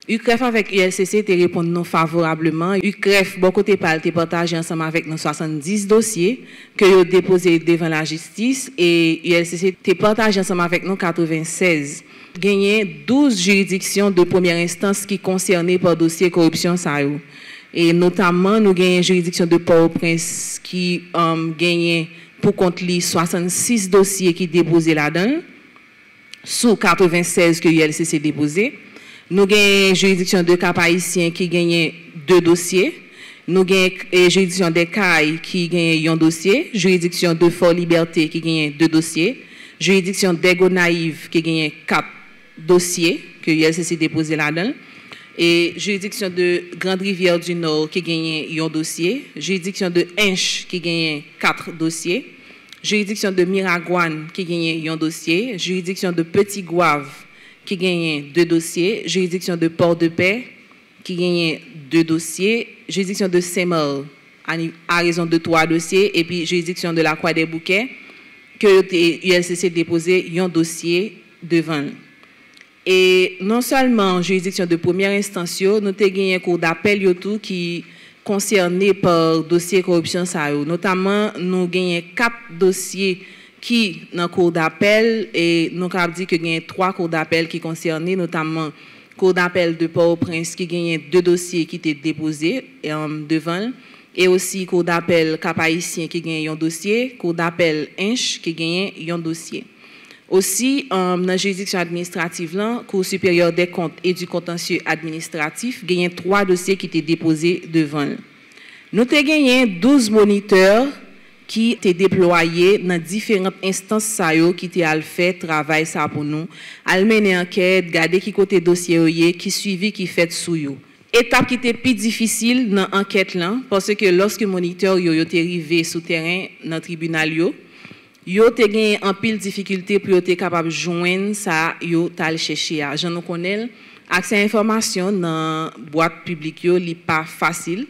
UCREF avec ULCC te répondent non favorablement. UCREF, bon côté parle, te partagé ensemble avec nos 70 dossiers que ont déposés devant la justice et ULCC te partagé ensemble avec nous 96. Gagné 12 juridictions de première instance qui concernées par dossier corruption ça yo. Et notamment nous gagnons juridiction de Port-au-Prince qui gagne pour compte li 66 dossiers qui déposés là-dedans sous 96 que ULCC déposé. Nous avons juridiction de Cap Haïtien qui gagne 2 dossiers. Nous avons juridiction des CAI qui gagne un dossier. Juridiction de Fort Liberté qui gagne 2 dossiers. Juridiction des Gonaïves qui gagne 4 dossiers que l'ULCC déposé là-dedans. Et juridiction de Grande Rivière du Nord qui gagne un dossier. Juridiction de Hinche qui gagne 4 dossiers. Juridiction de Miragouane qui gagne un dossier. Juridiction de Petit Gouave qui gagne 2 dossiers, juridiction de Port-de-Paix qui gagne 2 dossiers, juridiction de Saint-Maur à raison de 3 dossiers, et puis juridiction de la Croix des Bouquets que l'ULCC déposé un dossier devant. Et non seulement juridiction de première instance, nous avons gagné un cours d'appel qui concerné par dossier corruption, notamment nous avons gagné 4 dossiers qui dans le cours d'appel et nous avons dit que il y a 3 cours d'appel qui concernaient notamment cours d'appel de Port-au-Prince qui gagnait 2 dossiers qui étaient déposés devant et aussi cours d'appel Cap Haïtien qui gagne un dossier, cours d'appel Hinche qui gagne un dossier. Aussi dans la juridiction administrative là, Cour supérieure des comptes et du contentieux administratif gagne 3 dossiers qui étaient déposés devant. Nous avons gagné 12 moniteurs qui étaient déployés dans différentes instances qui étaient fait travail ça pour nous, à mener enquête, garder qui côté dossier qui suivi qui fait sous yo. Étape qui était plus difficile dans l'enquête là parce que lorsque moniteur yo était arrivé sous terrain dans tribunal yo te gagné en pile difficulté pour être capable joindre ça yo tal chercher. Je nous connais accès à information dans boîte publique yo li pas facile.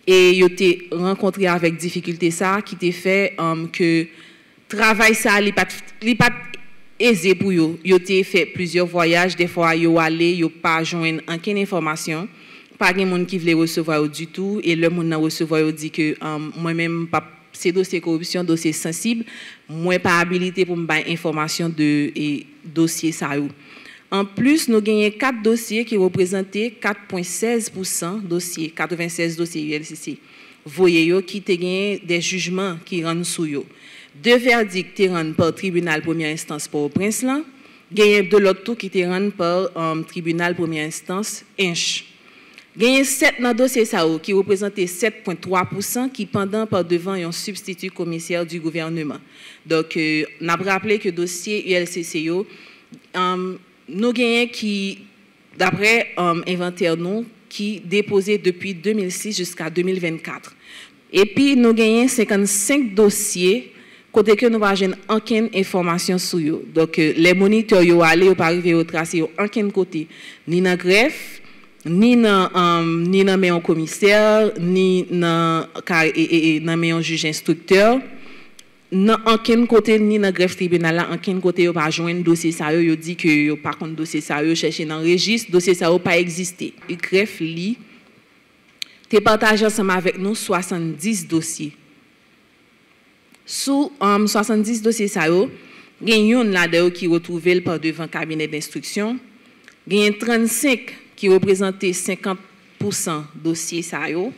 Et ils ont rencontré avec difficulté ça qui t'a fait que travail ça n'est pas aisé pour eux. Ils ont fait plusieurs voyages, des fois ils ont allé, ils n'ont pas joindre aucune information, pas de monde qui voulait recevoir du tout et le monde n'a recevoir dit que moi-même pas ces dossiers corruption, dossiers sensibles, moi pas habilité pour me donner information de dossiers ça. En plus, nous avons 4 dossiers qui représentaient 4,16% dossiers, 96 dossiers ULCC. Voyez qui ont gagné des jugements qui rendent sous eux. 2 verdicts qui rendent par tribunal première instance pour Prince là, gagné de l'autre tout qui te rendent par tribunal première instance Hinche. Gagné 7 dans dossier ça qui représentait 7,3% qui pendant par devant un substitut commissaire du gouvernement. Donc on a rappelé que dossier ULCC nous gagnons qui, d'après inventaire nous, qui déposé depuis 2006 jusqu'à 2024. Et puis, nous gagnons 55 dossiers, côté que nous n'avons aucune information sur eux. Donc, les moniteurs, ils sont allés, ils sont arrivés au tracé, aucun côté, ni dans greffe, ni dans un commissaire, ni dans un juge instructeur. Non aucun côté ni dans greffe tribunal là aucun côté yo pas joindre dossier ça yo dit que yo par contre dossier ça yo chercher dans registre dossier ça yo pas existé greffe li te partagé ensemble avec nous 70 dossiers sous 70 dossiers ça yo gen yon là-dedans qui retrouvé par devant cabinet d'instruction gen 35 qui représentait 50% dossier ça yo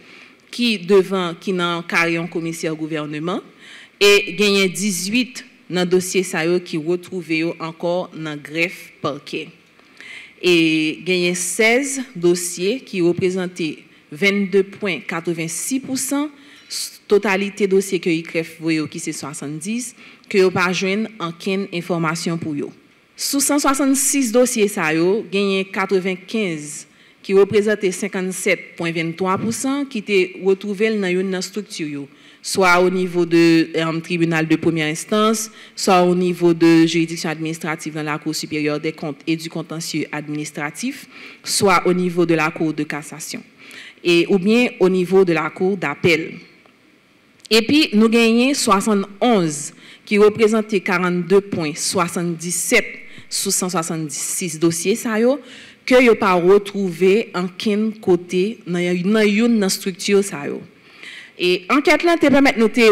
qui devant qui dans carrière commissaire gouvernement et gagné 18 dans le dossier qui retrouvé encore dans greffe parquet. Et gagné 16 dossiers qui représentaient 22,86%, totalité dossier que ICREF voyait qui c'est 70, que vous pas joindre aucune information pour eux. Sous 166 dossiers gagné 95 qui représentait 57,23% qui étaient retrouvés dans une structure. Soit au niveau de tribunal de première instance, soit au niveau de juridiction administrative dans la Cour supérieure des comptes et du contentieux administratif, soit au niveau de la Cour de cassation, ou bien au niveau de la Cour d'appel. Et puis, nous gagnons 71 qui représentaient 42,77 sous 176 dossiers, que yo pas retrouvé en ken côté dans une structure ça yo. Et enquête là te permet noter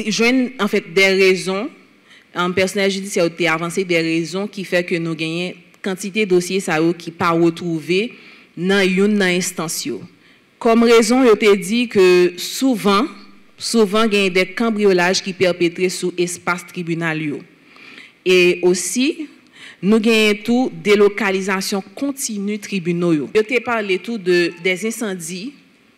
joindre en fait des raisons en personnel judiciaire a avancé des raisons qui fait que nous gagnons quantité de dossiers ça qui pas retrouvé dans une instance yo. Comme raison yo te dit que souvent gagne des cambriolages qui perpétrés sous espace tribunal yo. Et aussi nous gagnons tout délocalisation continue tribunaux yo. Je t'ai parlé tout des incendies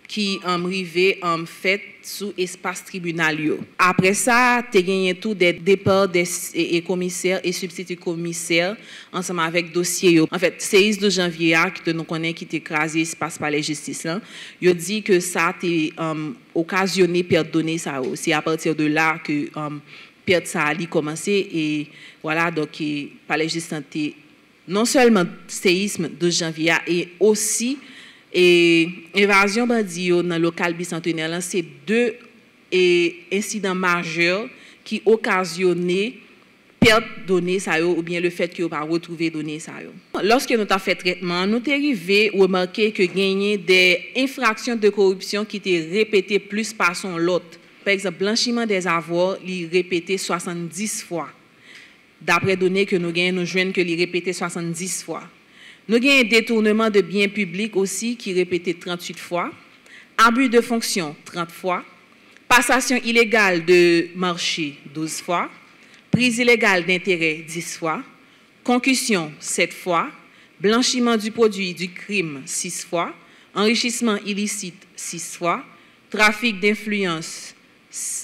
qui ont arrivé en fait sous espace tribunal yo. Après ça, tu as gagné tout des départs des commissaires et substituts commissaires ensemble avec dossier yo. En fait, c'est 12 janvier que nous connaissons qui écrasé espace par la justice là. Yo dit que ça a occasionné perte données ça. C'est à partir de là que perte ça a commencé et voilà donc par la justice non seulement séisme 12 janvier et aussi et évasion bandit dans le local bicentenaire, c'est deux incidents majeurs qui occasionnaient perte de données ou bien le fait que vous pas retrouver données ça. Lorsque nous avons fait traitement, nous avons arrivé à remarquer que gagner des infractions de corruption qui étaient répétées plus par son lot. Par exemple, blanchiment des avoirs, il répété 70 fois. D'après données que nous gagnons, nous joignons que il répété 70 fois. Nous avons un détournement de biens publics aussi qui répété 38 fois, abus de fonction 30 fois, passation illégale de marché 12 fois, prise illégale d'intérêt 10 fois, concussion 7 fois, blanchiment du produit du crime 6 fois, enrichissement illicite 6 fois, trafic d'influence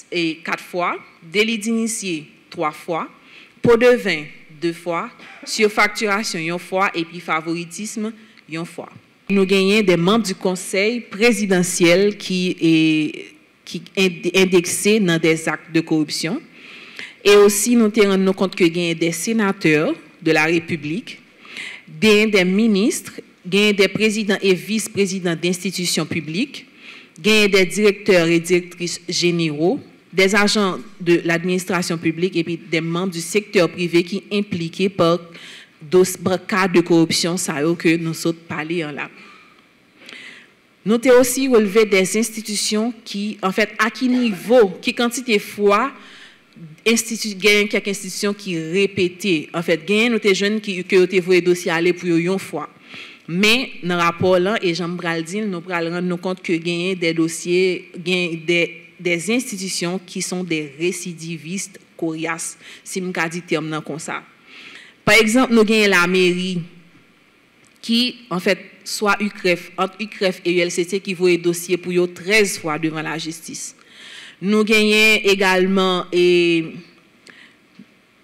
4 fois, délit d'initié 3 fois, pot de vin 2 fois, surfacturation 1 fois et puis favoritisme 1 fois. Nous gagnons des membres du conseil présidentiel qui est indexé dans des actes de corruption. Et aussi, nous nous rendons compte que gagnons des sénateurs de la République, des ministres, des présidents et vice-présidents d'institutions publiques, des directeurs et directrices généraux, des agents de l'administration publique et puis des membres du secteur privé qui sont impliqués par cas de corruption que nous sommes parlé en là. Nous avons aussi relevé des institutions qui, en fait, à quel niveau, qui quantité de fois, quelques institutions qui répétaient. En fait, nous avons des jeunes qui ont vu les dossiers aller pour une fois. Mais dans le rapport là, et Jean Braldin, nous allons rendre compte que il y a des dossiers, des institutions qui sont des récidivistes coriaces, si je dis terme comme ça. Par exemple, nous avons la mairie qui, en fait, soit UCREF, entre UCREF et ULCC qui voit les dossiers pour eux 13 fois devant la justice. Nous avons également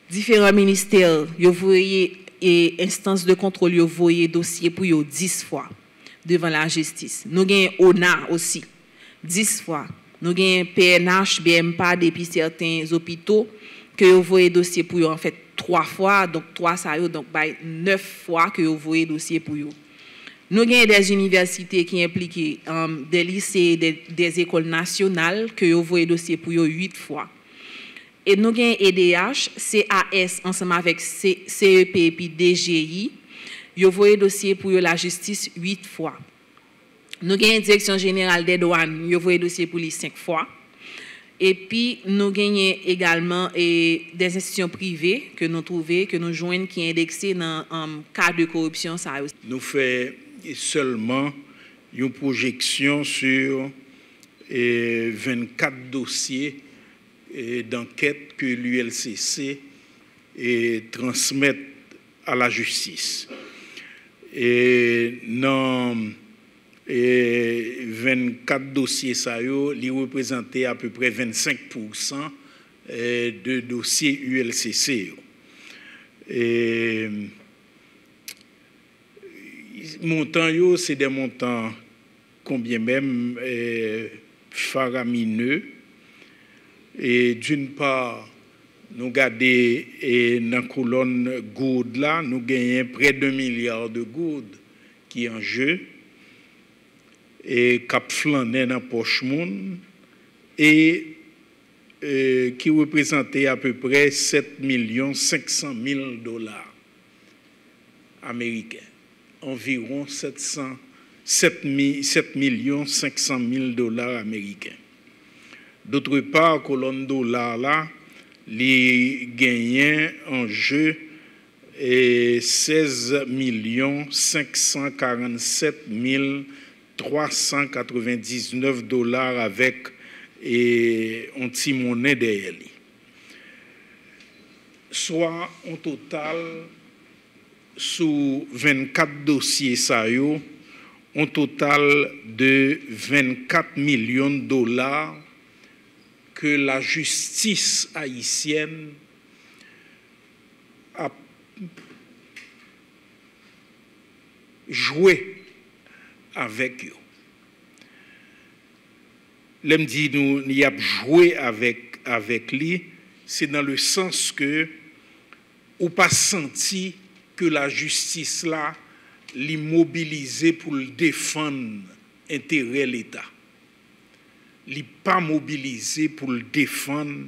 différents ministères, vous voyez, et instances de contrôle, vous voyez dossiers pour eux 10 fois devant la justice. Nous avons ONA aussi, 10 fois. Nous avons PNH, BMPAD et puis certains hôpitaux que vous voyez dossier pour eux en fait 3 fois, donc 3 ça donc 9 fois que vous voyez dossier pour eux. Nous avons des universités qui impliquent des lycées, des écoles nationales que vous voyez dossier pour eux 8 fois. Et nous avons EDH, CAS ensemble avec CEP et puis DGI, vous voyez dossier pour eux la justice 8 fois. Nous avons une direction générale des douanes, nous avons dossier pour les 5 fois. Et puis, nous avons également des institutions privées que nous trouvons, que nous joignons, qui sont indexées dans un cas de corruption. Ça aussi. Nous faisons seulement une projection sur 24 dossiers d'enquête que l'ULCC transmet à la justice. Et dans 24 dossiers, ça y représentait à peu près 25% de dossiers ULCC. Et montants, c'est des montants combien même faramineux. Et d'une part, nous regardons dans la colonne gourde là, nous gagnons près de 1 milliard de gourdes qui est en jeu et cap flané dans poche moun et qui représentait à peu près 7 500 000 $ américains environ 7 500 000 dollars américains. D'autre part, colonne dollar là, les gagnants en jeu et 16 547 399 dollars avec un petit monnaie derrière lui. Soit en total, sous 24 dossiers, ça y est, un total de 24 millions de dollars que la justice haïtienne a joué avec eux. L'homme dit nous y a joué avec lui, c'est dans le sens que ou pas senti que la justice là l'immobilisé pour le défendre intérêt l'État. Il pas mobilisé pour le défendre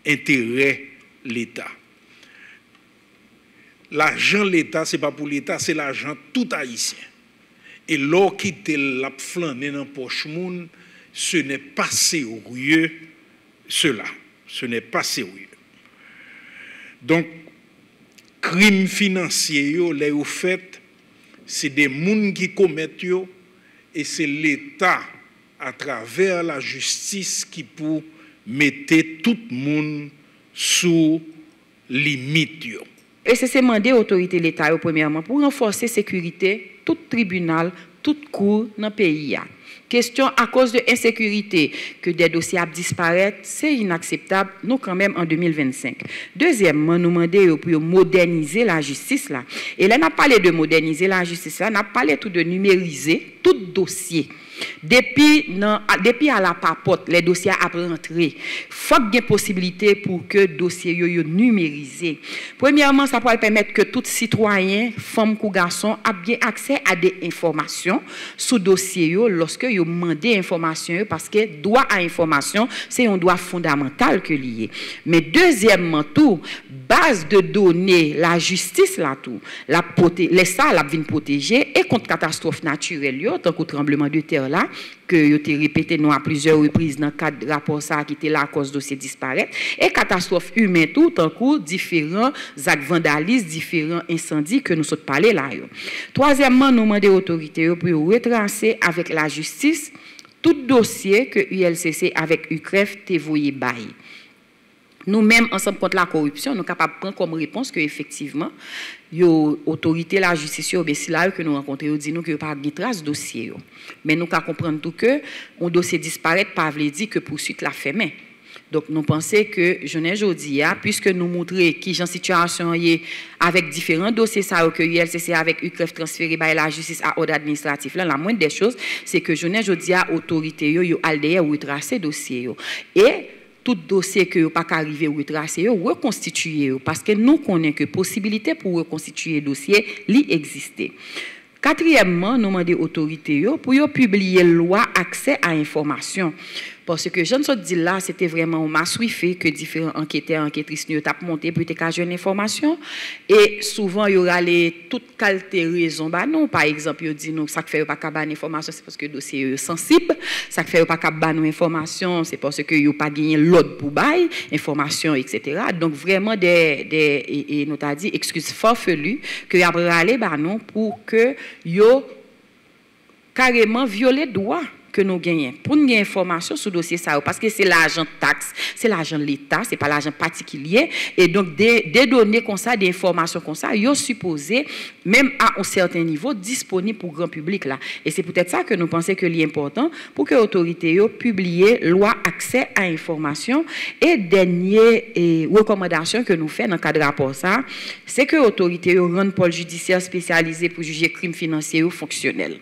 intérêt l'État. L'argent l'État c'est pas pour l'État, c'est l'argent tout haïtien. Et l'or qui te l'a flâné dans poche moun, ce n'est pas sérieux cela. Ce n'est pas sérieux. Donc crime financier yo les au fait c'est des gens qui commettent yo, et c'est l'État à travers la justice qui peut mettre tout le monde sous limite yo. Et c'est demandé aux autorités de l'État premièrement pour renforcer la sécurité tout tribunal, toute cour dans le pays. Question à cause de l'insécurité que des dossiers disparaissent, c'est inacceptable, nous quand même en 2025. Deuxièmement, nous demandons pour moderniser la justice là. Et là, on a parlé de moderniser la justice là, on a parlé tout de numériser tout dossier. Depuis à la papote, les dossiers à rentrer. Il faut qu'il y ait possibilité pour que les dossiers soient numérisés. Premièrement, ça pourrait permettre que tout citoyen, femme ou garçon, ait bien accès à des informations sur le dossier lorsque ils demandent des informations, parce que droit à information, c'est un droit fondamental que lié. Mais deuxièmement, tout, base de données, la justice là tout, les ça la vient protéger et contre catastrophes naturelles, tant que tremblement de terre là, que vous avez répété nous à plusieurs reprises dans le cadre de rapport ça qui était là à cause de ces disparaître, et catastrophes humaines tout, tant que différents actes vandalistes, différents incendies que nous sommes parlé là. Troisièmement, nous demandons aux autorités pour retracer avec la justice tout dossier que ULCC avec UCREF t'est voyé bail. Nous-mêmes, ensemble contre la corruption, nous sommes capables de prendre comme réponse que effectivement, l'autorité, la justice, c'est là que nous rencontrons, nous disons qu'il n'y a pas de trace de dossier. Mais nous comprenons tout que un dossier disparaît, pas veut dire que poursuite la fait main. Donc, nous pensons que, je ne dis pas, puisque nous montrons qui est en situation avec différents dossiers, ça, que ULCC avec UCREF transféré par la justice à ordre administratif, là, la moindre des choses, c'est que je ne dis pas, autorité, yo aldea ou tracer dossier. Et tout dossier que vous pas arriver ou retracer reconstituer parce que nous connaissons que possibilité pour reconstituer dossier li existait. Quatrièmement, nous demandons aux autorités pour publier loi accès à information. Parce que je ne sais pas là, c'était vraiment un masse fait que différents enquêteurs, enquêtrices nous ont monté pour avoir une information. Et souvent, il y aura toutes qualités raisons. Bah non, par exemple, ils disent nous, ça fait pas qu'à information, c'est parce que le dossier est sensible. Ça fait pas qu'à information, c'est parce que il pas gagné l'ordre pour bail, information, etc. Donc vraiment et nous t'a dit excuse farfelu que y a aller bah non pour que yo carrément violer droit que nous gagnons pour nous gagner information sur le dossier ça parce que c'est l'argent de taxe, c'est l'argent de l'État, c'est pas l'argent particulier et donc des données comme ça, des informations comme ça, ils sont supposés même à un certain niveau disponibles pour le grand public là. Et c'est peut-être ça que nous pensons que l'important pour que l'autorité publie loi accès à information et dernière recommandation que nous faisons dans le cadre de rapport ça, c'est que l'autorité rende pôle judiciaire spécialisé pour juger crimes financiers fonctionnels.